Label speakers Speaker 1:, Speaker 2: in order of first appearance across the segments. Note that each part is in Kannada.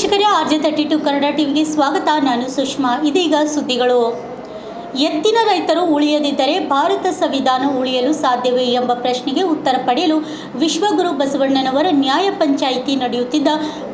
Speaker 1: ವೀಕ್ಷಕರೇ, RJ32 ಕನ್ನಡ ಟಿವಿಗೆ ಸ್ವಾಗತ. ನಾನು ಸುಷ್ಮಾ. ಇದೀಗ ಸುದ್ದಿಗಳು. ಎತ್ತಿನ ರೈತರು ಉಳಿಯದಿದ್ದರೆ ಭಾರತ ಸಂವಿಧಾನ ಉಳಿಯಲು ಸಾಧ್ಯವೇ ಎಂಬ ಪ್ರಶ್ನೆಗೆ ಉತ್ತರ ಪಡೆಯಲು ವಿಶ್ವಗುರು ಬಸವಣ್ಣನವರ ನ್ಯಾಯ ಪಂಚಾಯಿತಿ ನಡೆಯುತ್ತಿದ್ದ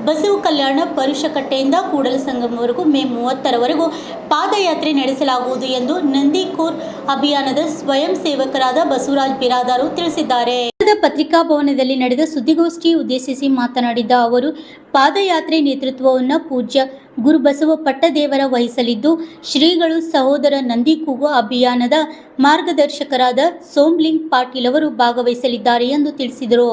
Speaker 1: ಬಸವ ಕಲ್ಯಾಣ ಪರುಷಕಟ್ಟೆಯಿಂದ ಕೂಡಲಸಂಗಮವರೆಗೂ ಮೇ 30ರವರೆಗೂ ಪಾದಯಾತ್ರೆ ನಡೆಸಲಾಗುವುದು ಎಂದು ನಂದಿಕೂರ್ ಅಭಿಯಾನದ ಸ್ವಯಂ ಸೇವಕರಾದ ಬಸವರಾಜ್ ಬಿರಾದಾರು ತಿಳಿಸಿದ್ದಾರೆ. ಪತ್ರಿಕಾಭವನದಲ್ಲಿ ನಡೆದ ಸುದ್ದಿಗೋಷ್ಠಿ ಉದ್ದೇಶಿಸಿ ಮಾತನಾಡಿದ ಅವರು, ಪಾದಯಾತ್ರೆ ನೇತೃತ್ವವನ್ನು ಪೂಜ್ಯ ಗುರುಬಸವ ಪಟ್ಟದೇವರ ವಹಿಸಲಿದ್ದು, ಶ್ರೀಗಳು ಸಹೋದರ ನಂದಿಕೂಗು ಅಭಿಯಾನದ ಮಾರ್ಗದರ್ಶಕರಾದ ಸೋಮಲಿಂಗ್ ಪಾಟೀಲ್ ಅವರು ಭಾಗವಹಿಸಲಿದ್ದಾರೆ ಎಂದು ತಿಳಿಸಿದರು.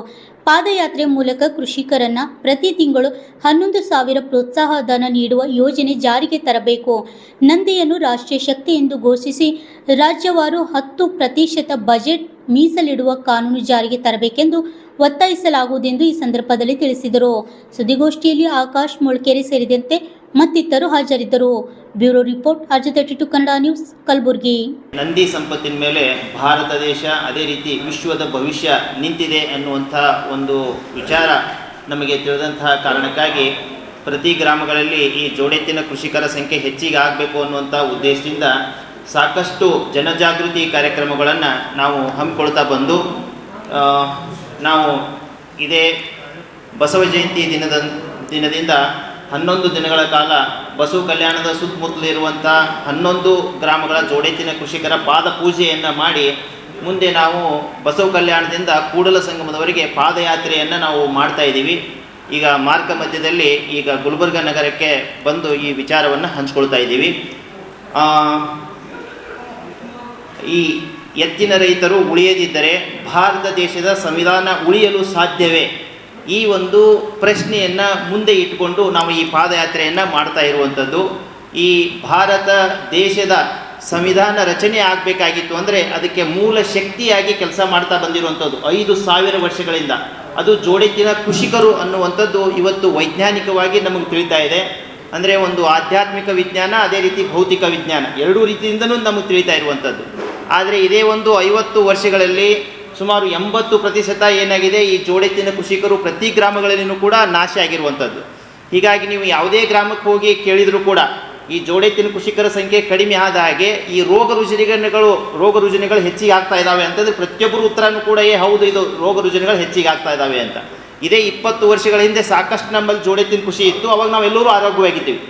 Speaker 1: ಪಾದಯಾತ್ರೆ ಮೂಲಕ ಕೃಷಿಕರನ್ನ ಪ್ರತಿ ತಿಂಗಳು 11,000 ಪ್ರೋತ್ಸಾಹ ಧನ ನೀಡುವ ಯೋಜನೆ ಜಾರಿಗೆ ತರಬೇಕು. ನಂದಿಯನ್ನು ರಾಷ್ಟ್ರೀಯ ಶಕ್ತಿ ಎಂದು ಘೋಷಿಸಿ ರಾಜ್ಯವಾರು 10% ಬಜೆಟ್ ಮೀಸಲಿಡುವ ಕಾನೂನು ಜಾರಿಗೆ ತರಬೇಕೆಂದು ಒತ್ತಾಯಿಸಲಾಗುವುದೆಂದು ಈ ಸಂದರ್ಭದಲ್ಲಿ ತಿಳಿಸಿದರು. ಸುದ್ದಿಗೋಷ್ಠಿಯಲ್ಲಿ ಆಕಾಶ್ ಮೊಳಕೆರೆ ಸೇರಿದಂತೆ ಮತ್ತಿತರರು ಹಾಜರಿದ್ದರು. Bureau report, RJ32 Kannada news, Kalaburagi.
Speaker 2: Nandi ಸಂಪತ್ತಿನ ಮೇಲೆ ಭಾರತ ದೇಶ, ಅದೇ ರೀತಿ ವಿಶ್ವದ ಭವಿಷ್ಯ ನಿಂತಿದೆ ಅನ್ನುವಂಥ ಒಂದು ವಿಚಾರ ನಮಗೆ ತಿಳಿದಂತಹ ಕಾರಣಕ್ಕಾಗಿ ಪ್ರತಿ ಗ್ರಾಮಗಳಲ್ಲಿ ಈ ಜೋಡೆತ್ತಿನ ಕೃಷಿಕರ ಸಂಖ್ಯೆ ಹೆಚ್ಚಿಗೆ ಆಗಬೇಕು ಅನ್ನುವಂಥ ಉದ್ದೇಶದಿಂದ ಸಾಕಷ್ಟು ಜನಜಾಗೃತಿ ಕಾರ್ಯಕ್ರಮಗಳನ್ನು ನಾವು ಹಮ್ಮಿಕೊಳ್ತಾ ಬಂದು ನಾವು ಇದೇ ಬಸವ ಜಯಂತಿ ದಿನದಿಂದ 11 ದಿನಗಳ ಕಾಲ ಬಸವ ಕಲ್ಯಾಣದ ಸುತ್ತಮುತ್ತಲಿರುವಂಥ 11 ಗ್ರಾಮಗಳ ಜೋಡೆತ್ತಿನ ಕೃಷಿಕರ ಪಾದ ಪೂಜೆಯನ್ನು ಮಾಡಿ ಮುಂದೆ ನಾವು ಬಸವ ಕಲ್ಯಾಣದಿಂದ ಕೂಡಲಸಂಗಮದವರೆಗೆ ಪಾದಯಾತ್ರೆಯನ್ನು ನಾವು ಮಾಡ್ತಾ ಇದ್ದೀವಿ. ಈಗ ಮಾರ್ಗ ಮಧ್ಯದಲ್ಲಿ ಈಗ ಗುಲ್ಬರ್ಗ ನಗರಕ್ಕೆ ಬಂದು ಈ ವಿಚಾರವನ್ನು ಹಂಚ್ಕೊಳ್ತಾ ಇದ್ದೀವಿ. ಈ ಎತ್ತಿನ ರೈತರು ಉಳಿಯದಿದ್ದರೆ ಭಾರತ ದೇಶದ ಸಂವಿಧಾನ ಉಳಿಯಲು ಸಾಧ್ಯವೇ? ಈ ಒಂದು ಪ್ರಶ್ನೆಯನ್ನು ಮುಂದೆ ಇಟ್ಟುಕೊಂಡು ನಾವು ಈ ಪಾದಯಾತ್ರೆಯನ್ನು ಮಾಡ್ತಾ ಇರುವಂಥದ್ದು. ಈ ಭಾರತ ದೇಶದ ಸಂವಿಧಾನ ರಚನೆ ಆಗಬೇಕಾಗಿತ್ತು ಅಂದರೆ ಅದಕ್ಕೆ ಮೂಲ ಶಕ್ತಿಯಾಗಿ ಕೆಲಸ ಮಾಡ್ತಾ ಬಂದಿರುವಂಥದ್ದು 5,000 ವರ್ಷಗಳಿಂದ. ಅದು ಜೋಡೆತ್ತಿನ ಕೃಷಿಕರು ಅನ್ನುವಂಥದ್ದು ಇವತ್ತು ವೈಜ್ಞಾನಿಕವಾಗಿ ನಮಗೆ ತಿಳಿತಾ ಇದೆ. ಅಂದರೆ ಒಂದು ಆಧ್ಯಾತ್ಮಿಕ ವಿಜ್ಞಾನ, ಅದೇ ರೀತಿ ಭೌತಿಕ ವಿಜ್ಞಾನ, ಎರಡೂ ರೀತಿಯಿಂದಲೂ ನಮಗೆ ತಿಳಿತಾ ಇರುವಂಥದ್ದು. ಆದರೆ ಇದೇ ಒಂದು 50 ವರ್ಷಗಳಲ್ಲಿ ಸುಮಾರು 80% ಏನಾಗಿದೆ, ಈ ಜೋಡೆತ್ತಿನ ಕೃಷಿಕರು ಪ್ರತಿ ಗ್ರಾಮಗಳಲ್ಲಿಯೂ ಕೂಡ ನಾಶ ಆಗಿರುವಂಥದ್ದು. ಹೀಗಾಗಿ ನೀವು ಯಾವುದೇ ಗ್ರಾಮಕ್ಕೆ ಹೋಗಿ ಕೇಳಿದರೂ ಕೂಡ ಈ ಜೋಡೆತ್ತಿನ ಕೃಷಿಕರ ಸಂಖ್ಯೆ ಕಡಿಮೆ ಆದ ಹಾಗೆ ಈ ರೋಗ ರುಜಿನಗಳು ಹೆಚ್ಚಿಗೆ ಆಗ್ತಾ ಇದ್ದಾವೆ ಅಂತಂದರೆ ಪ್ರತಿಯೊಬ್ಬರು ಉತ್ತರನೂ ಕೂಡ ಹೌದು, ಇದು ರೋಗ ರುಜಿನಗಳು ಹೆಚ್ಚಿಗೆ ಆಗ್ತಾ ಇದ್ದಾವೆ ಅಂತ. ಇದೇ 20 ವರ್ಷಗಳ ಹಿಂದೆ ಸಾಕಷ್ಟು ನಮ್ಮಲ್ಲಿ ಜೋಡೆತ್ತಿನ ಕೃಷಿ ಇತ್ತು, ಅವಾಗ ನಾವೆಲ್ಲರೂ ಆರೋಗ್ಯವಾಗಿದ್ದೀವಿ.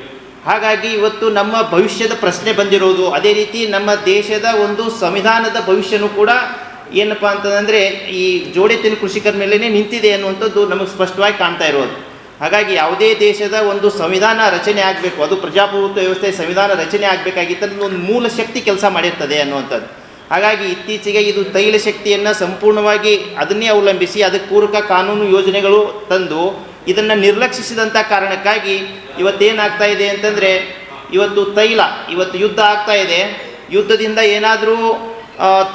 Speaker 2: ಹಾಗಾಗಿ ಇವತ್ತು ನಮ್ಮ ಭವಿಷ್ಯದ ಪ್ರಶ್ನೆ ಬಂದಿರೋದು, ಅದೇ ರೀತಿ ನಮ್ಮ ದೇಶದ ಒಂದು ಸಂವಿಧಾನದ ಭವಿಷ್ಯನೂ ಕೂಡ ಏನಪ್ಪ ಅಂತಂದರೆ ಈ ಜೋಡೆತ್ತಿನ ಕೃಷಿಕರ ಮೇಲೇ ನಿಂತಿದೆ ಅನ್ನುವಂಥದ್ದು ನಮಗೆ ಸ್ಪಷ್ಟವಾಗಿ ಕಾಣ್ತಾ ಇರೋದು. ಹಾಗಾಗಿ ಯಾವುದೇ ದೇಶದ ಒಂದು ಸಂವಿಧಾನ ರಚನೆ ಆಗಬೇಕು, ಅದು ಪ್ರಜಾಪ್ರಭುತ್ವ ವ್ಯವಸ್ಥೆ ಸಂವಿಧಾನ ರಚನೆ ಆಗಬೇಕಾಗಿತ್ತು, ಒಂದು ಮೂಲ ಶಕ್ತಿ ಕೆಲಸ ಮಾಡಿರ್ತದೆ ಅನ್ನುವಂಥದ್ದು. ಹಾಗಾಗಿ ಇತ್ತೀಚೆಗೆ ಇದು ತೈಲ ಶಕ್ತಿಯನ್ನು ಸಂಪೂರ್ಣವಾಗಿ ಅದನ್ನೇ ಅವಲಂಬಿಸಿ ಅದಕ್ಕೆ ಪೂರಕ ಕಾನೂನು ಯೋಜನೆಗಳು ತಂದು ಇದನ್ನು ನಿರ್ಲಕ್ಷಿಸಿದಂಥ ಕಾರಣಕ್ಕಾಗಿ ಇವತ್ತೇನಾಗ್ತಾ ಇದೆ ಅಂತಂದರೆ ಇವತ್ತು ಯುದ್ಧ ಆಗ್ತಾ ಇದೆ. ಯುದ್ಧದಿಂದ ಏನಾದರೂ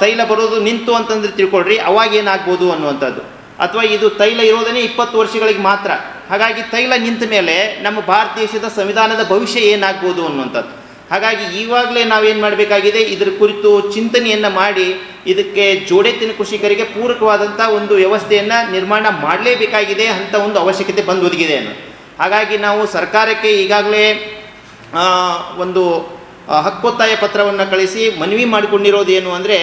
Speaker 2: ತೈಲ ಬರೋದು ನಿಂತು ಅಂತಂದ್ರೆ ತಿಳ್ಕೊಳ್ರಿ, ಅವಾಗ ಏನಾಗ್ಬೋದು ಅನ್ನುವಂಥದ್ದು. ಅಥವಾ ಇದು ತೈಲ ಇರೋದನ್ನೇ 20 ವರ್ಷಗಳಿಗೆ ಮಾತ್ರ. ಹಾಗಾಗಿ ತೈಲ ನಿಂತ ಮೇಲೆ ನಮ್ಮ ಭಾರತ ದೇಶದ ಸಂವಿಧಾನದ ಭವಿಷ್ಯ ಏನಾಗ್ಬೋದು ಅನ್ನುವಂಥದ್ದು. ಹಾಗಾಗಿ ಈವಾಗಲೇ ನಾವೇನು ಮಾಡಬೇಕಾಗಿದೆ, ಇದರ ಕುರಿತು ಚಿಂತನೆಯನ್ನು ಮಾಡಿ ಇದಕ್ಕೆ ಜೋಡೆತ್ತಿನ ಕೃಷಿಕರಿಗೆ ಪೂರಕವಾದಂಥ ಒಂದು ವ್ಯವಸ್ಥೆಯನ್ನು ನಿರ್ಮಾಣ ಮಾಡಲೇಬೇಕಾಗಿದೆ ಅಂತ ಒಂದು ಅವಶ್ಯಕತೆ ಬಂದು ಒದಗಿದೆ ಅನ್ನೋದು. ಹಾಗಾಗಿ ನಾವು ಸರ್ಕಾರಕ್ಕೆ ಈಗಾಗಲೇ ಒಂದು ಹಕ್ಕೊತ್ತಾಯ ಪತ್ರವನ್ನು ಕಳಿಸಿ ಮನವಿ ಮಾಡಿಕೊಂಡಿರೋದು ಏನು ಅಂದರೆ,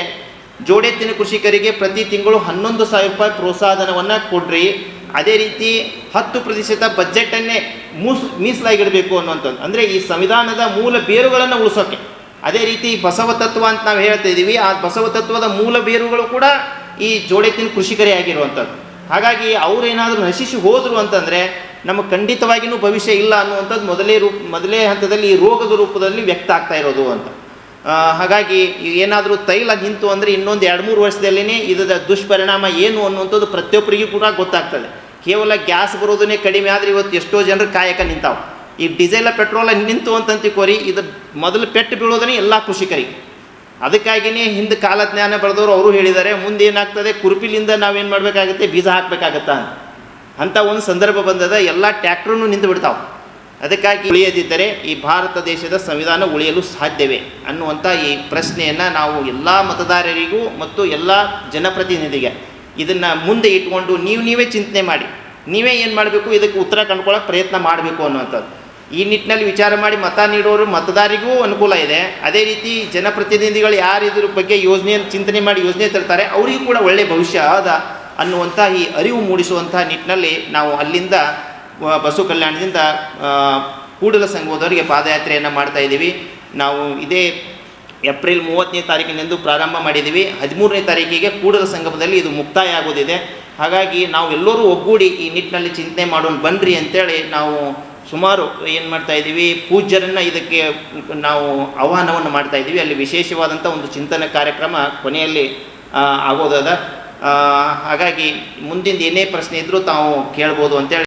Speaker 2: ಜೋಡೆತ್ತಿನ ಕೃಷಿಕರಿಗೆ ಪ್ರತಿ ತಿಂಗಳು 11,000 ರೂಪಾಯಿ ಪ್ರೋತ್ಸಾಹಧನವನ್ನು ಕೊಡ್ರಿ, ಅದೇ ರೀತಿ 10% ಬಜೆಟನ್ನೇ ಮೀಸಲಾಗಿಡಬೇಕು ಅನ್ನುವಂಥದ್ದು. ಅಂದರೆ ಈ ಸಂವಿಧಾನದ ಮೂಲ ಬೇರುಗಳನ್ನು ಉಳಿಸೋಕ್ಕೆ, ಅದೇ ರೀತಿ ಬಸವ ತತ್ವ ಅಂತ ನಾವು ಹೇಳ್ತಾ ಇದ್ದೀವಿ, ಆ ಬಸವ ತತ್ವದ ಮೂಲ ಬೇರುಗಳು ಕೂಡ ಈ ಜೋಡೆತ್ತಿನ ಕೃಷಿಕರೇ ಆಗಿರುವಂಥದ್ದು. ಹಾಗಾಗಿ ಅವರೇನಾದರೂ ನಶಿಸಿ ಹೋದರು ಅಂತಂದರೆ ನಮಗೆ ಖಂಡಿತವಾಗಿಯೂ ಭವಿಷ್ಯ ಇಲ್ಲ ಅನ್ನುವಂಥದ್ದು ಮೊದಲೇ ಹಂತದಲ್ಲಿ ಈ ರೋಗದ ರೂಪದಲ್ಲಿ ವ್ಯಕ್ತ ಆಗ್ತಾ ಇರೋದು ಅಂತ. ಹಾಗಾಗಿ ಏನಾದರೂ ತೈಲ ನಿಂತು ಅಂದರೆ ಇನ್ನೊಂದು 2-3 ವರ್ಷದಲ್ಲೇ ಇದರ ದುಷ್ಪರಿಣಾಮ ಏನು ಅನ್ನುವಂಥದ್ದು ಪ್ರತಿಯೊಬ್ಬರಿಗೂ ಕೂಡ ಗೊತ್ತಾಗ್ತದೆ. ಕೇವಲ ಗ್ಯಾಸ್ ಬರೋದನ್ನೇ ಕಡಿಮೆ ಆದರೆ ಇವತ್ತು ಎಷ್ಟೋ ಜನರು ಕಾಯಕ ನಿಂತಾವೆ. ಈ ಡೀಸೆಲ್ ಪೆಟ್ರೋಲ ನಿಂತು ಅಂತಂತಿಕೋರಿ, ಇದು ಮೊದಲು ಪೆಟ್ಟು ಬೀಳೋದನ್ನೇ ಎಲ್ಲ ಕೃಷಿಕರಿಗೆ. ಅದಕ್ಕಾಗಿಯೇ ಹಿಂದೆ ಕಾಲಜ್ಞಾನ ಬರೆದವರು ಅವರು ಹೇಳಿದ್ದಾರೆ, ಮುಂದೆ ಏನಾಗ್ತದೆ, ಕುರುಪಿಲಿಂದ ನಾವೇನು ಮಾಡಬೇಕಾಗುತ್ತೆ, ಬೀಜ ಹಾಕಬೇಕಾಗತ್ತಾ ಅಂತ ಒಂದು ಸಂದರ್ಭ ಬಂದದ. ಎಲ್ಲ ಟ್ಯಾಕ್ಟ್ರೂ ನಿಂತು ಬಿಡ್ತಾವೆ. ಅದಕ್ಕಾಗಿ ಉಳಿಯದಿದ್ದರೆ ಈ ಭಾರತ ದೇಶದ ಸಂವಿಧಾನ ಉಳಿಯಲು ಸಾಧ್ಯವೇ ಅನ್ನುವಂಥ ಈ ಪ್ರಶ್ನೆಯನ್ನು ನಾವು ಎಲ್ಲ ಮತದಾರರಿಗೂ ಮತ್ತು ಎಲ್ಲ ಜನಪ್ರತಿನಿಧಿಗೆ ಇದನ್ನು ಮುಂದೆ ಇಟ್ಕೊಂಡು ನೀವೇ ಚಿಂತನೆ ಮಾಡಿ, ನೀವೇ ಏನು ಮಾಡಬೇಕು, ಇದಕ್ಕೆ ಉತ್ತರ ಕಂಡುಕೊಳ್ಳೋಕೆ ಪ್ರಯತ್ನ ಮಾಡಬೇಕು ಅನ್ನುವಂಥದ್ದು. ಈ ನಿಟ್ಟಿನಲ್ಲಿ ವಿಚಾರ ಮಾಡಿ ಮತ ನೀಡೋರು ಮತದಾರಿಗೂ ಅನುಕೂಲ ಇದೆ. ಅದೇ ರೀತಿ ಜನಪ್ರತಿನಿಧಿಗಳು ಯಾರು ಇದ್ರ ಬಗ್ಗೆ ಯೋಜನೆಯನ್ನು ಚಿಂತನೆ ಮಾಡಿ ಯೋಜನೆ ತರ್ತಾರೆ ಅವರಿಗೂ ಕೂಡ ಒಳ್ಳೆಯ ಭವಿಷ್ಯ ಅದ ಅನ್ನುವಂಥ ಈ ಅರಿವು ಮೂಡಿಸುವಂಥ ನಿಟ್ಟಿನಲ್ಲಿ ನಾವು ಅಲ್ಲಿಂದ ಬಸವ ಕಲ್ಯಾಣದಿಂದ ಕೂಡಲ ಸಂಗಮದವರೆಗೆ ಪಾದಯಾತ್ರೆಯನ್ನು ಮಾಡ್ತಾ ಇದ್ದೀವಿ. ನಾವು ಇದೇ ಏಪ್ರಿಲ್ 30ನೇ ತಾರೀಕಿನಂದು ಪ್ರಾರಂಭ ಮಾಡಿದ್ದೀವಿ. 13ನೇ ತಾರೀಕಿಗೆ ಕೂಡಲ ಸಂಗಮದಲ್ಲಿ ಇದು ಮುಕ್ತಾಯ ಆಗೋದಿದೆ. ಹಾಗಾಗಿ ನಾವು ಎಲ್ಲರೂ ಒಗ್ಗೂಡಿ ಈ ನಿಟ್ಟಿನಲ್ಲಿ ಚಿಂತನೆ ಮಾಡೋಣ ಬನ್ನಿರಿ ಅಂತೇಳಿ ನಾವು ಸುಮಾರು ಏನು ಮಾಡ್ತಾ ಇದ್ದೀವಿ, ಪೂಜ್ಯರನ್ನು ಇದಕ್ಕೆ ನಾವು ಆಹ್ವಾನವನ್ನು ಮಾಡ್ತಾ ಇದ್ದೀವಿ. ಅಲ್ಲಿ ವಿಶೇಷವಾದಂಥ ಒಂದು ಚಿಂತನೆ ಕಾರ್ಯಕ್ರಮ ಕೊನೆಯಲ್ಲಿ ಆಗೋದದ. ಹಾಗಾಗಿ ಮುಂದಿನ ಏನೇ ಪ್ರಶ್ನೆ ಇದ್ದರೂ ತಾವು ಕೇಳ್ಬೋದು ಅಂತೇಳಿ